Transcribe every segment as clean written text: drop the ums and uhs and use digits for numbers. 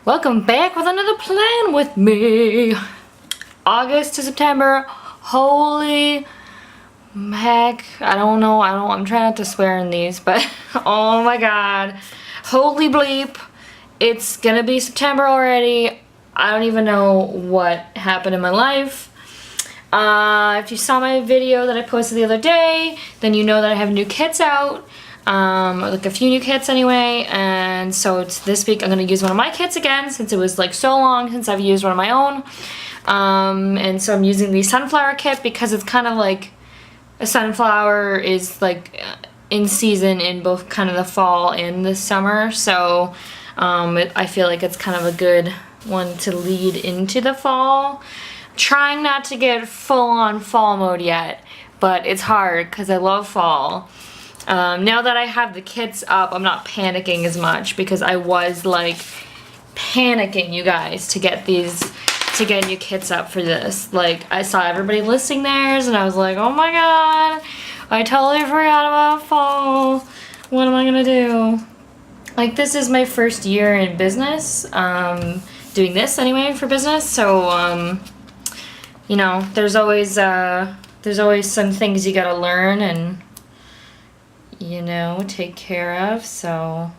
Welcome back with another plan with me. August to September. Holy heck. I don't know. I'm trying not to swear in these, but oh my god. Holy bleep. It's gonna be September already. I don't even know what happened in my life. If you saw my video that I posted the other day, then you know that I have new kits out. Like a few new kits anyway, and so it's this week I'm going to use one of my kits again since it was like so long since I've used one of my own. And so I'm using the sunflower kit because it's kind of like a sunflower is like in season in both kind of the fall and the summer, so I feel like it's kind of a good one to lead into the fall. Trying not to get full on fall mode yet, but it's hard because I love fall. Now that I have the kits up, I'm not panicking as much because I was like panicking, you guys, to get new kits up for this. Like, I saw everybody listing theirs and I was like, oh my god, I totally forgot about fall. What am I gonna do? Like, this is my first year in business, doing this anyway for business, so, you know, there's always some things you gotta learn and, you know, take care of, so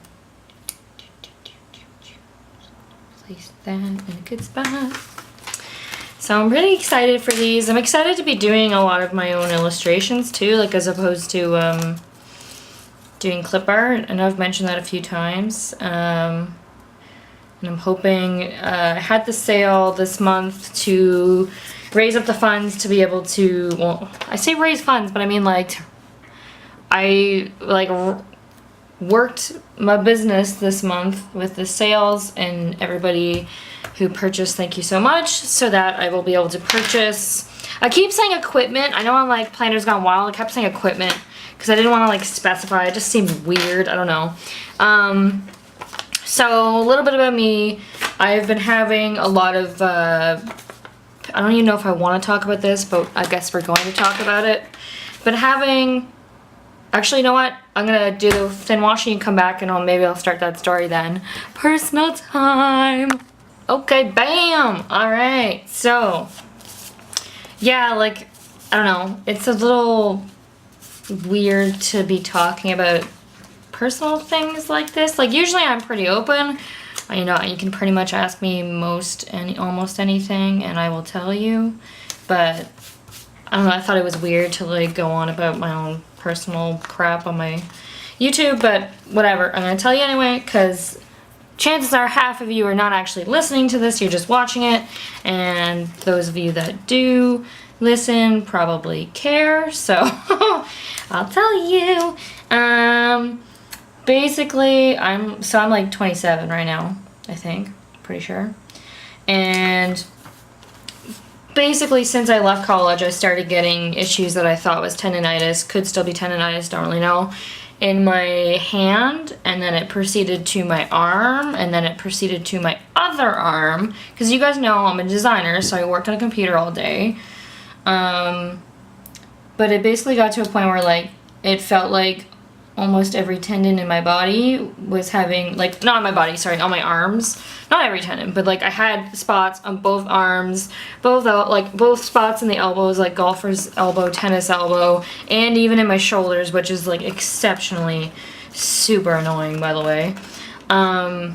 place that in a good spot. So I'm really excited for these. I'm excited to be doing a lot of my own illustrations too, like as opposed to doing clip art. I know I've mentioned that a few times. And I'm hoping, I had the sale this month to raise up the funds to be able to, well, I say raise funds, but I mean like I worked my business this month with the sales, and everybody who purchased, thank you so much, so that I will be able to purchase. I keep saying equipment. I know I'm like Planners Gone Wild. I kept saying equipment because I didn't want to like specify. It just seemed weird. I don't know. So a little bit about me. I've been having a lot of, I don't even know if I want to talk about this, but I guess we're going to talk about it. But actually, you know what? I'm gonna do the thin washing and come back, and maybe I'll start that story then. Personal time. Okay, bam. All right. So, yeah, like, I don't know. It's a little weird to be talking about personal things like this. Like, usually I'm pretty open. You know, you can pretty much ask me almost anything, and I will tell you. But I don't know. I thought it was weird to like go on about my own personal crap on my YouTube, but whatever. I'm gonna tell you anyway, because chances are half of you are not actually listening to this, you're just watching it, and those of you that do listen probably care, so I'll tell you. Basically, I'm like 27 right now, I think, pretty sure, and basically, since I left college, I started getting issues that I thought was tendonitis, could still be tendonitis, don't really know, in my hand, and then it proceeded to my arm, and then it proceeded to my other arm, because you guys know I'm a designer, so I work on a computer all day, but it basically got to a point where, like, it felt like almost every tendon in my body was having, like, not on my body, sorry, on my arms, not every tendon, but like I had spots on both arms, both spots in the elbows, like golfer's elbow, tennis elbow, and even in my shoulders, which is like exceptionally super annoying, by the way. So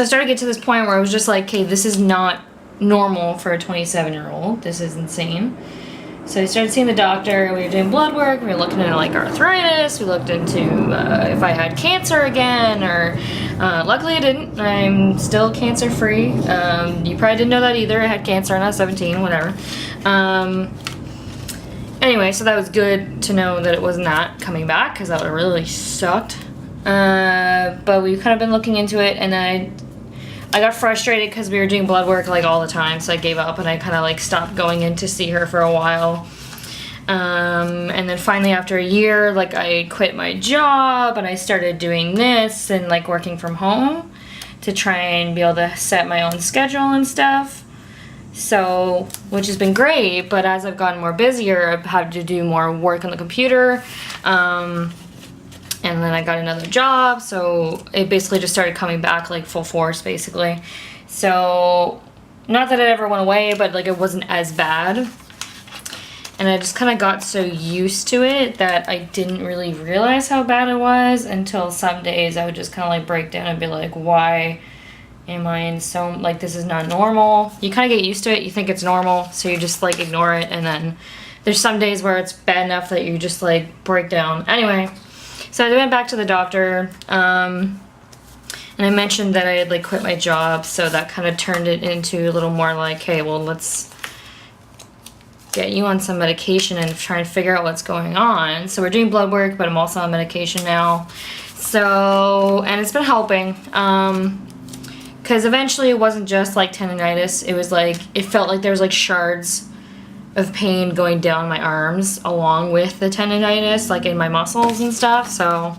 I started to get to this point where I was just like, okay, this is not normal for a 27-year-old, this is insane. So I started seeing the doctor, we were doing blood work, we were looking into like arthritis, we looked into if I had cancer again, or luckily I didn't. I'm still cancer free. You probably didn't know that either. I had cancer when I was 17, whatever. Anyway, so that was good to know that it was not coming back, because that would have really sucked. But we've kind of been looking into it, and then I got frustrated because we were doing blood work like all the time, so I gave up and I kind of like stopped going in to see her for a while. And then finally after a year, like I quit my job and I started doing this and like working from home to try and be able to set my own schedule and stuff. So, which has been great, but as I've gotten more busier, I've had to do more work on the computer. and then I got another job, so it basically just started coming back like full force basically. So not that it ever went away, but like it wasn't as bad. And I just kind of got so used to it that I didn't really realize how bad it was until some days I would just kind of like break down and be like, why am I in so, like, this is not normal. You kind of get used to it, you think it's normal, so you just like ignore it, and then there's some days where it's bad enough that you just like break down. Anyway, so I went back to the doctor, and I mentioned that I had like quit my job, so that kind of turned it into a little more like, hey, well, let's get you on some medication and try and figure out what's going on. So we're doing blood work, but I'm also on medication now. So, and it's been helping, because eventually it wasn't just like tendonitis. It was like, it felt like there was like shards of pain going down my arms along with the tendonitis, like in my muscles and stuff. So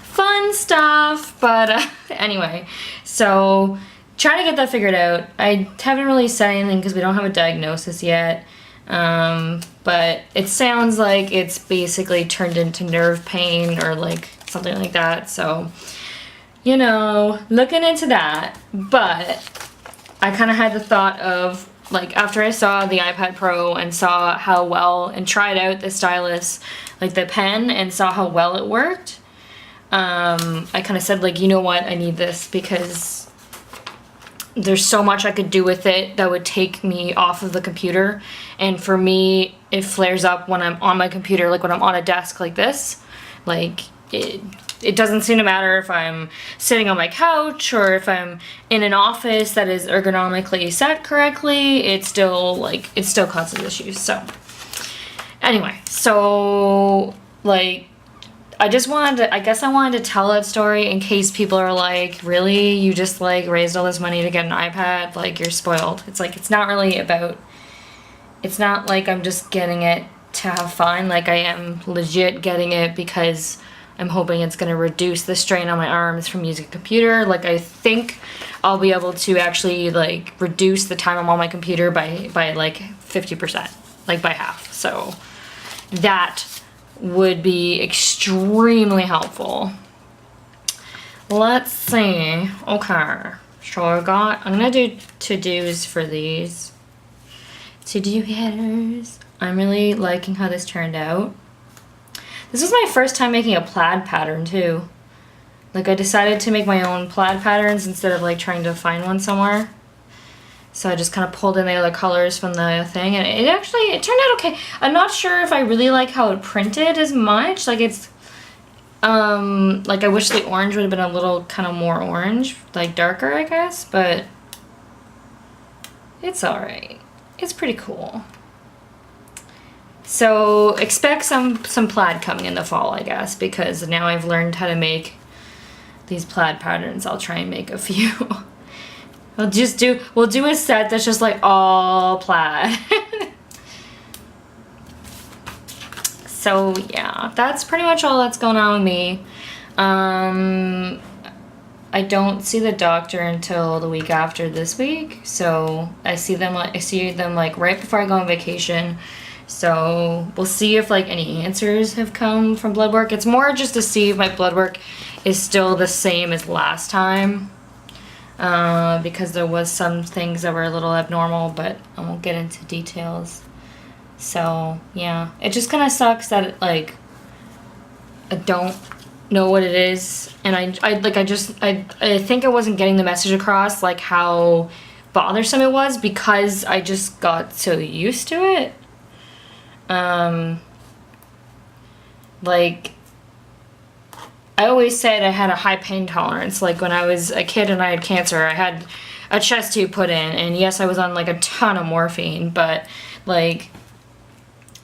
fun stuff. But anyway, so trying to get that figured out. I haven't really said anything because we don't have a diagnosis yet. But it sounds like it's basically turned into nerve pain or like something like that. So, you know, looking into that. But I kind of had the thought of, like, after I saw the iPad Pro and saw how well, and tried out the stylus, like the pen, and saw how well it worked, I kind of said, like, you know what, I need this because there's so much I could do with it that would take me off of the computer. And for me, it flares up when I'm on my computer, like when I'm on a desk like this. Like, it doesn't seem to matter if I'm sitting on my couch or if I'm in an office that is ergonomically set correctly. It still causes issues. So anyway, so like, I guess I wanted to tell that story in case people are like, really, you just like raised all this money to get an iPad, like you're spoiled. It's like, it's not like I'm just getting it to have fun. Like, I am legit getting it because I'm hoping it's going to reduce the strain on my arms from using a computer. Like, I think I'll be able to actually like reduce the time I'm on my computer by like 50%, like by half. So that would be extremely helpful. Let's see. Okay. So I'm gonna do to-dos for these. To-do headers. I'm really liking how this turned out. This was my first time making a plaid pattern too. Like, I decided to make my own plaid patterns instead of like trying to find one somewhere. So I just kind of pulled in the other colors from the thing, and it turned out okay. I'm not sure if I really like how it printed as much. Like, it's, like I wish the orange would have been a little kind of more orange, like darker, I guess, but it's alright. It's pretty cool. So expect some plaid coming in the fall, I guess, because now I've learned how to make these plaid patterns. I'll try and make a few. We'll do a set that's just like all plaid. So yeah, that's pretty much all that's going on with me. I don't see the doctor until the week after this week, so I see them like right before I go on vacation. So we'll see if like any answers have come from blood work. It's more just to see if my blood work is still the same as last time. Because there was some things that were a little abnormal, but I won't get into details. So yeah, it just kind of sucks that it, like, I don't know what it is, and I think I wasn't getting the message across, like how bothersome it was, because I just got so used to it. Like, I always said I had a high pain tolerance. Like, when I was a kid and I had cancer, I had a chest tube put in, and yes, I was on like a ton of morphine, but like,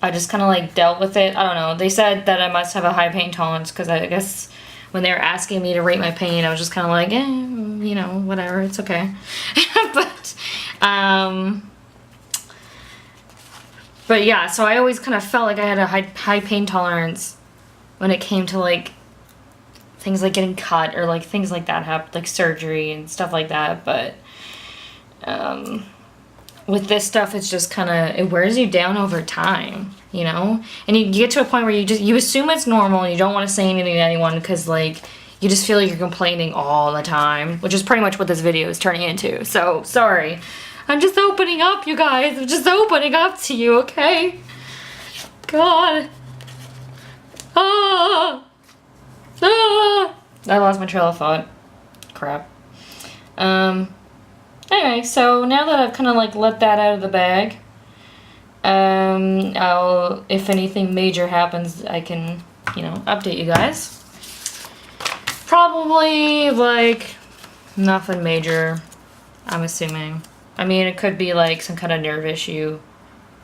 I just kind of like dealt with it. I don't know. They said that I must have a high pain tolerance because I guess when they were asking me to rate my pain, I was just kind of like, you know, whatever, it's okay. But yeah, so I always kind of felt like I had a high pain tolerance when it came to like things like getting cut or like things like that happen, like surgery and stuff like that. But with this stuff, it's just kind of, it wears you down over time, you know? And you get to a point where you assume it's normal and you don't want to say anything to anyone because, like, you just feel like you're complaining all the time, which is pretty much what this video is turning into. So, sorry. I'm just opening up, you guys. I'm just opening up to you, okay? God. Ah. Ah. I lost my trail of thought. Crap. Anyway, so now that I've kind of, like, let that out of the bag, if anything major happens, I can, you know, update you guys. Probably, like, nothing major, I'm assuming. I mean, it could be, like, some kind of nerve issue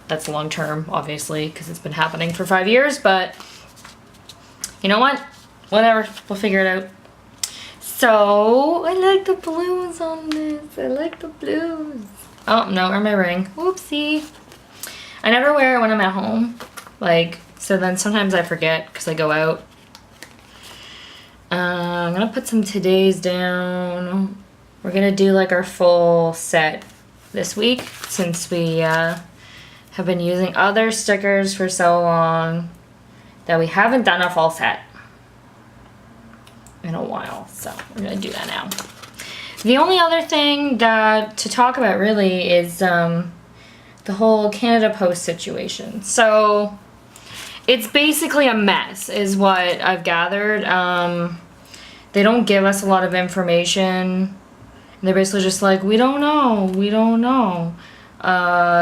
that's long-term, obviously, because it's been happening for 5 years, but you know what? Whatever, we'll figure it out. So, I like the blues on this. I like the blues. Oh, no, or my ring. Whoopsie. I never wear it when I'm at home. Like, so then sometimes I forget because I go out. I'm gonna put some today's down. We're gonna do like our full set this week since we have been using other stickers for so long that we haven't done a full set in a while. So we're gonna do that now. The only other thing to talk about really is the whole Canada Post situation. So it's basically a mess is what I've gathered. They don't give us a lot of information. They're basically just like, we don't know, we don't know.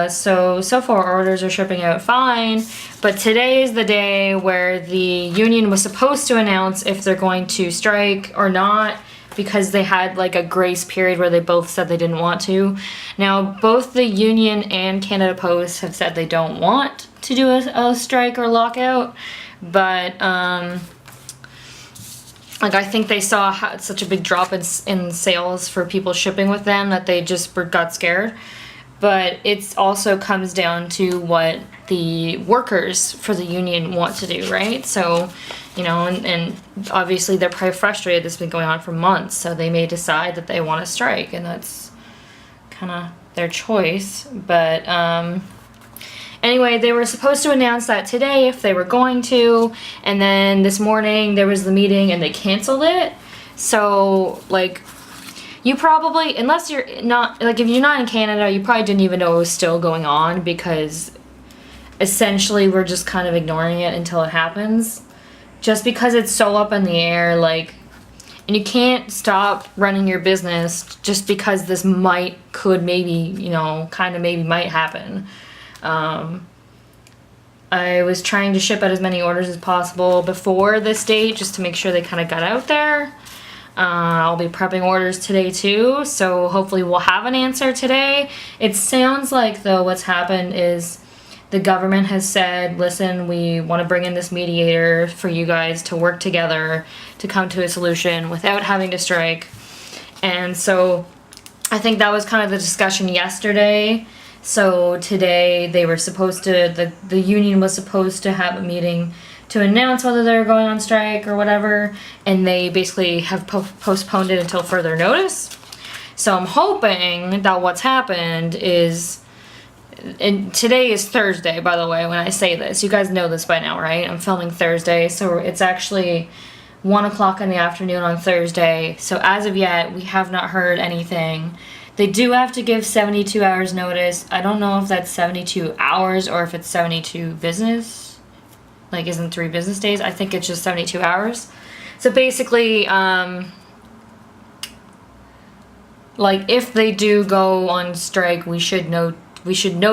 So far orders are shipping out fine, but today is the day where the union was supposed to announce if they're going to strike or not, because they had like a grace period where they both said they didn't want to. Now, both the union and Canada Post have said they don't want to do a strike or lockout, but like I think they saw such a big drop in sales for people shipping with them that they just got scared. But it also comes down to what the workers for the union want to do, right? So, you know, and obviously they're probably frustrated. This has been going on for months, so they may decide that they want to strike, and that's kind of their choice. But anyway, they were supposed to announce that today if they were going to, and then this morning there was the meeting and they canceled it. So, like, you probably, unless you're not, like, if you're not in Canada, you probably didn't even know it was still going on, because essentially we're just kind of ignoring it until it happens. Just because it's so up in the air, like, and you can't stop running your business just because this could maybe, you know, kind of maybe might happen. I was trying to ship out as many orders as possible before this date just to make sure they kind of got out there. I'll be prepping orders today too, so hopefully we'll have an answer today. It sounds like, though, what's happened is the government has said, listen, we want to bring in this mediator for you guys to work together to come to a solution without having to strike. And so I think that was kind of the discussion yesterday. So today they were supposed to, the union was supposed to have a meeting to announce whether they're going on strike or whatever, and they basically have postponed it until further notice. So I'm hoping that what's happened is, and today is Thursday, by the way, when I say this. You guys know this by now, right? I'm filming Thursday, so it's actually 1 o'clock in the afternoon on Thursday. So as of yet, we have not heard anything. They do have to give 72 hours notice. I don't know if that's 72 hours or if it's 72 business. Like, isn't 3 business days? I think it's just 72 hours. So basically, like, if they do go on strike, we should know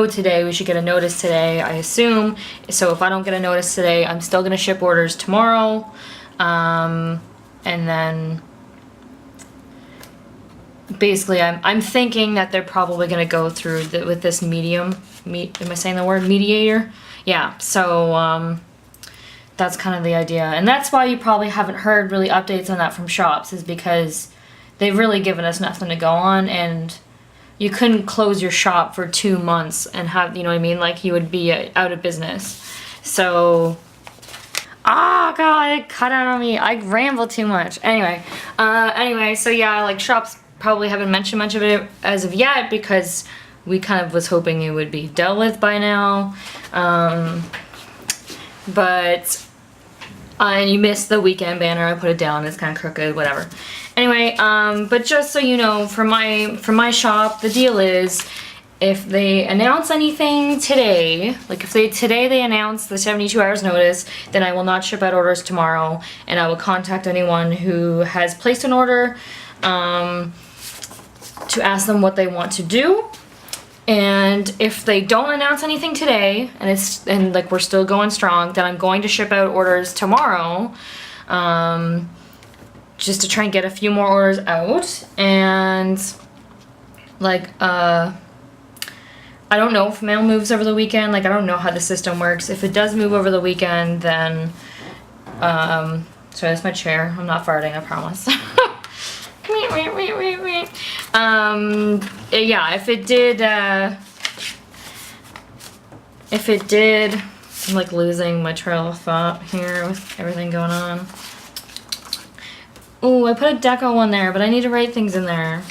today. We should get a notice today, I assume. So if I don't get a notice today, I'm still gonna ship orders tomorrow. And then basically I'm thinking that they're probably gonna go through with this am I saying the word mediator? Yeah, so that's kind of the idea. And that's why you probably haven't heard really updates on that from shops, is because they've really given us nothing to go on, and you couldn't close your shop for 2 months and have, you know what I mean? Like, you would be out of business. So, oh god, it cut out on me. I ramble too much. Anyway, so yeah, like, shops probably haven't mentioned much of it as of yet, because we kind of was hoping it would be dealt with by now. But and you missed the weekend banner. I put it down. It's kind of crooked, whatever. Anyway, but just so you know, for my shop, the deal is if they announce anything today, like if today they announce the 72 hours notice, then I will not ship out orders tomorrow, and I will contact anyone who has placed an order to ask them what they want to do. And if they don't announce anything today, and like we're still going strong, then I'm going to ship out orders tomorrow, just to try and get a few more orders out. And like I don't know if mail moves over the weekend. Like I don't know how the system works. If it does move over the weekend, then sorry, that's my chair. I'm not farting, I promise. Yeah, if it did, I'm like losing my trail of thought here with everything going on. Oh, I put a deco one there, but I need to write things in there.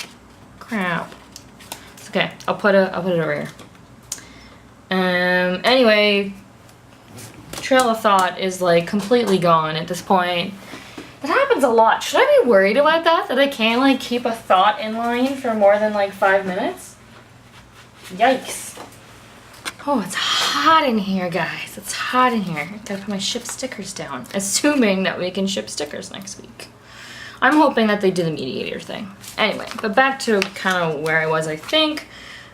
Crap. It's okay. I'll put it over here. Anyway, trail of thought is like completely gone at this point. That happens a lot. Should I be worried about that? That I can't like keep a thought in line for more than like 5 minutes? Yikes. Oh, it's hot in here, guys. It's hot in here. I gotta put my ship stickers down. Assuming that we can ship stickers next week. I'm hoping that they do the mediator thing. Anyway, but back to kind of where I was, I think.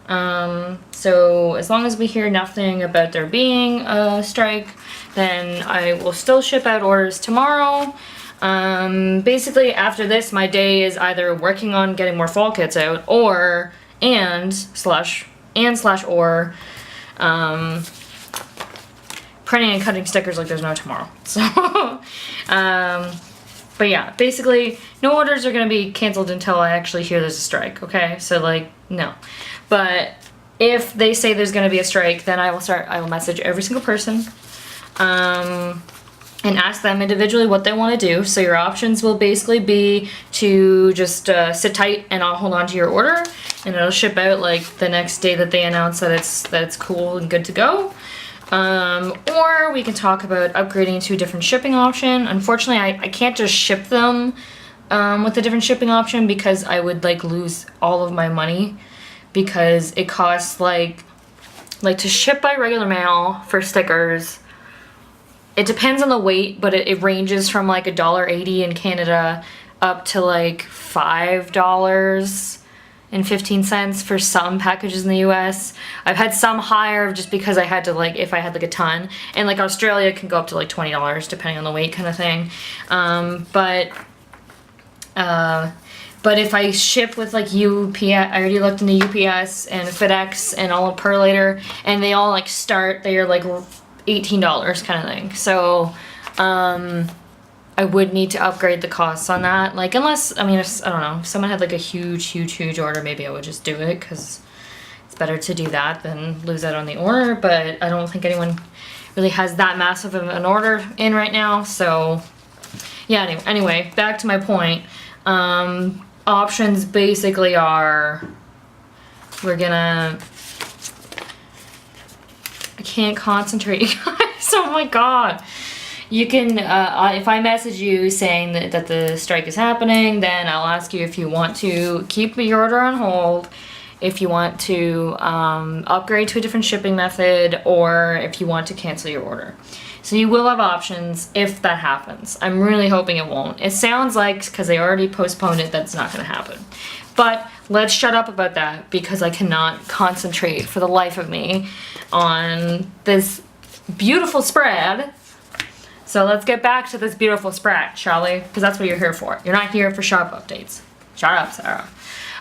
So as long as we hear nothing about there being a strike, then I will still ship out orders tomorrow. Basically after this, my day is either working on getting more fall kits out, or printing and cutting stickers like there's no tomorrow. So, but yeah, basically no orders are gonna be canceled until I actually hear there's a strike. Okay, so like no, but if they say there's gonna be a strike, then I will message every single person. And ask them individually what they want to do. So your options will basically be to just sit tight and I'll hold on to your order, and it'll ship out like the next day that they announce that it's cool and good to go. Or we can talk about upgrading to a different shipping option. Unfortunately, I can't just ship them with a different shipping option because I would like lose all of my money, because it costs like to ship by regular mail for stickers. It depends on the weight, but it ranges from like $1.80 in Canada up to like $5.15 for some packages in the US. I've had some higher just because I had to like, if I had like a ton, and like Australia can go up to like $20 depending on the weight kind of thing. But if I ship with like UPS, I already looked into UPS and FedEx and all of Perlator, and they all like they're like $18 kind of thing. So I would need to upgrade the costs on that. Like unless, I mean, I don't know, if someone had like a huge order, maybe I would just do it, because it's better to do that than lose out on the order. But I don't think anyone really has that massive of an order in right now. So yeah, anyway, back to my point. Options basically are, I can't concentrate, you guys. Oh my god. You can, if I message you saying that the strike is happening, then I'll ask you if you want to keep your order on hold, if you want to upgrade to a different shipping method, or if you want to cancel your order. So you will have options if that happens. I'm really hoping it won't. It sounds like, because they already postponed it, that's not going to happen. But let's shut up about that, because I cannot concentrate for the life of me on this beautiful spread. So let's get back to this beautiful spread, shall we? Because that's what you're here for. You're not here for shop updates. Shut up, Sarah.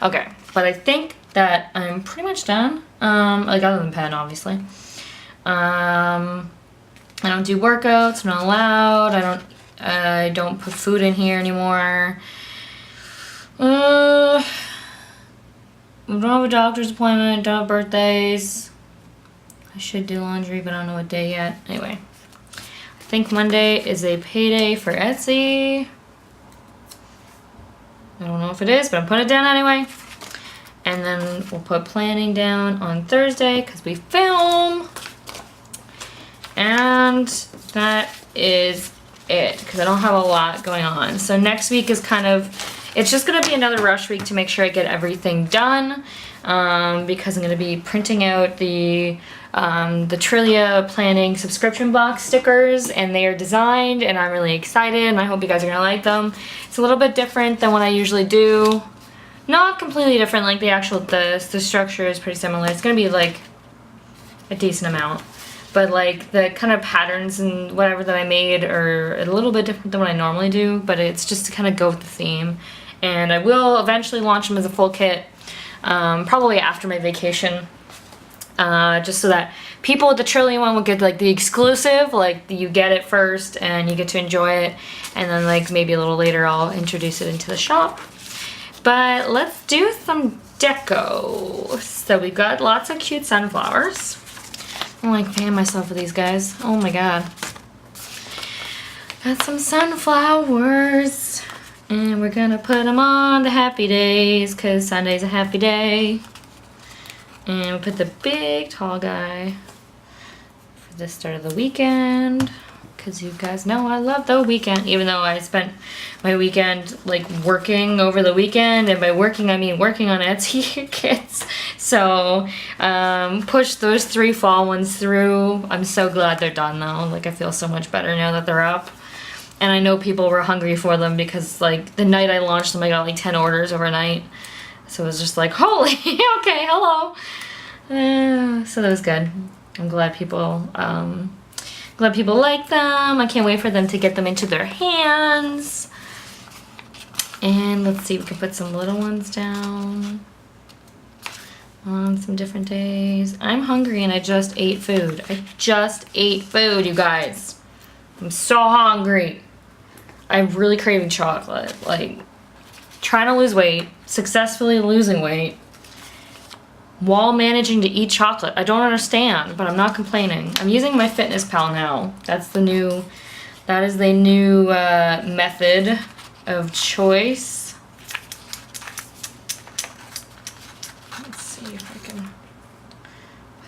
Okay, but I think that I'm pretty much done. Like other than pen, obviously. I don't do workouts. I'm not allowed. I don't put food in here anymore. I don't have a doctor's appointment. Don't have birthdays. I should do laundry, but I don't know what day yet. Anyway, I think Monday is a payday for Etsy. I don't know if it is, but I'm putting it down anyway. And then we'll put planning down on Thursday because we film. And that is it, because I don't have a lot going on. So next week is kind of, it's just going to be another rush week to make sure I get everything done, because I'm going to be printing out the Trillia planning subscription box stickers, and they are designed, and I'm really excited, and I hope you guys are going to like them. It's a little bit different than what I usually do. Not completely different, like the structure is pretty similar. It's going to be like a decent amount. But like the kind of patterns and whatever that I made are a little bit different than what I normally do, but it's just to kind of go with the theme. And I will eventually launch them as a full kit, probably after my vacation, just so that people with the Trillium one will get like the exclusive, like you get it first and you get to enjoy it, and then like maybe a little later I'll introduce it into the shop. But let's do some deco. So we've got lots of cute sunflowers. I'm like fan myself with these guys. Oh my god. Got some sunflowers. And we're gonna put them on the happy days, because Sunday's a happy day. And we put the big tall guy for the start of the weekend, because you guys know I love the weekend, even though I spent my weekend like working over the weekend, and by working I mean working on Etsy kits. So push those 3 fall ones through. I'm so glad they're done though. Like I feel so much better now that they're up. And I know people were hungry for them, because like the night I launched them I got like 10 orders overnight. So it was just like, holy, okay, hello. So that was good. I'm glad people like them. I can't wait for them to get them into their hands. And let's see, we can put some little ones down on some different days. I'm hungry and I just ate food. I just ate food, you guys. I'm so hungry. I'm really craving chocolate. Like, trying to lose weight, successfully losing weight, while managing to eat chocolate. I don't understand, but I'm not complaining. I'm using my MyFitnessPal now. That is the new method of choice. Let's see if I can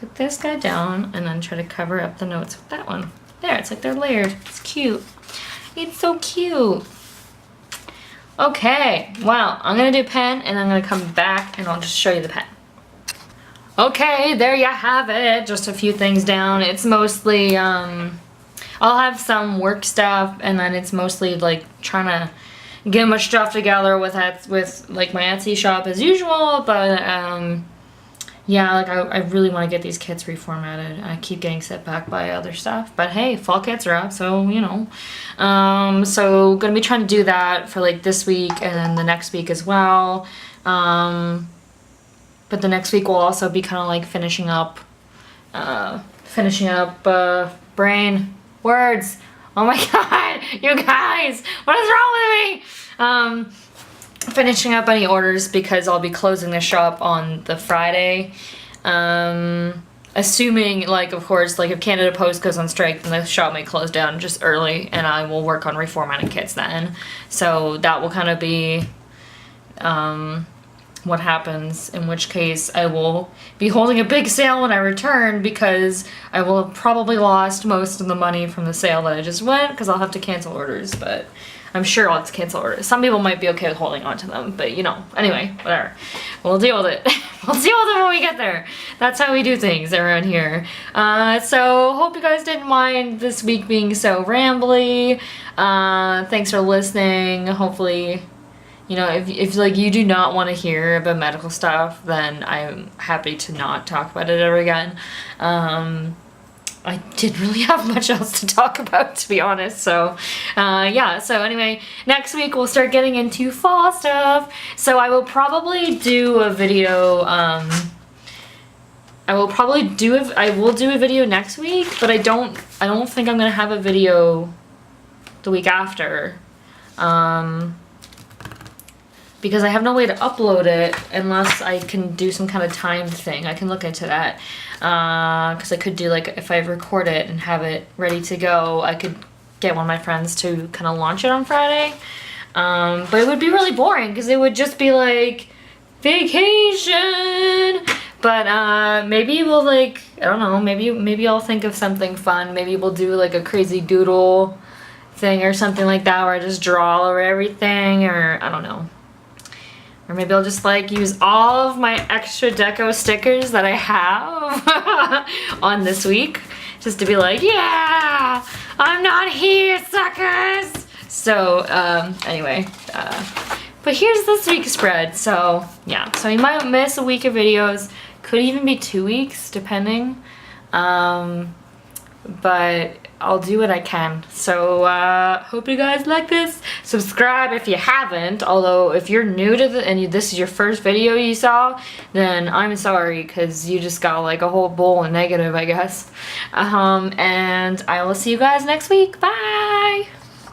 put this guy down and then try to cover up the notes with that one. There, it's like they're layered. It's cute. It's so cute. Okay, well, I'm gonna do pen and I'm gonna come back and I'll just show you the pen. Okay, there you have it. Just a few things down. It's mostly, I'll have some work stuff, and then it's mostly like trying to get my stuff together with like my Etsy shop as usual, but yeah, like I really want to get these kits reformatted. I keep getting set back by other stuff, but hey, fall kits are up, so you know. So gonna be trying to do that for like this week and then the next week as well. But the next week will also be kind of like finishing up brain words. Oh my god, you guys, what is wrong with me? Finishing up any orders, because I'll be closing the shop on the Friday. Assuming, like, of course, like if Canada Post goes on strike, then the shop may close down just early, and I will work on reformatting kits then. So that will kind of be what happens, in which case I will be holding a big sale when I return, because I will have probably lost most of the money from the sale that I just went, because I'll have to cancel orders, but I'm sure I'll have to cancel orders. Some people might be okay with holding on to them, but you know, anyway, whatever. We'll deal with it. We'll deal with it when we get there. That's how we do things around here. So hope you guys didn't mind this week being so rambly. Thanks for listening. Hopefully, you know, if like you do not want to hear about medical stuff, then I'm happy to not talk about it ever again. I didn't really have much else to talk about, to be honest, so yeah, so anyway, next week we'll start getting into fall stuff. So I will probably do a video, I will do a video next week, but I don't think I'm gonna have a video the week after, because I have no way to upload it unless I can do some kind of timed thing. I can look into that, because I could do, like, if I record it and have it ready to go, I could get one of my friends to kind of launch it on Friday, but it would be really boring, because it would just be like vacation. But maybe we'll like, I don't know, maybe I'll think of something fun. Maybe we'll do like a crazy doodle thing or something like that where I just draw all over everything, or I don't know. Or maybe I'll just like use all of my extra deco stickers that I have on this week just to be like, yeah, I'm not here, suckers. So anyway, but here's this week's spread. So yeah, so you might miss a week of videos. Could even be 2 weeks, depending. But I'll do what I can. So hope you guys like this. Subscribe if you haven't. Although if you're new to this is your first video you saw, then I'm sorry, because you just got like a whole bowl of negative, I guess. And I will see you guys next week. Bye.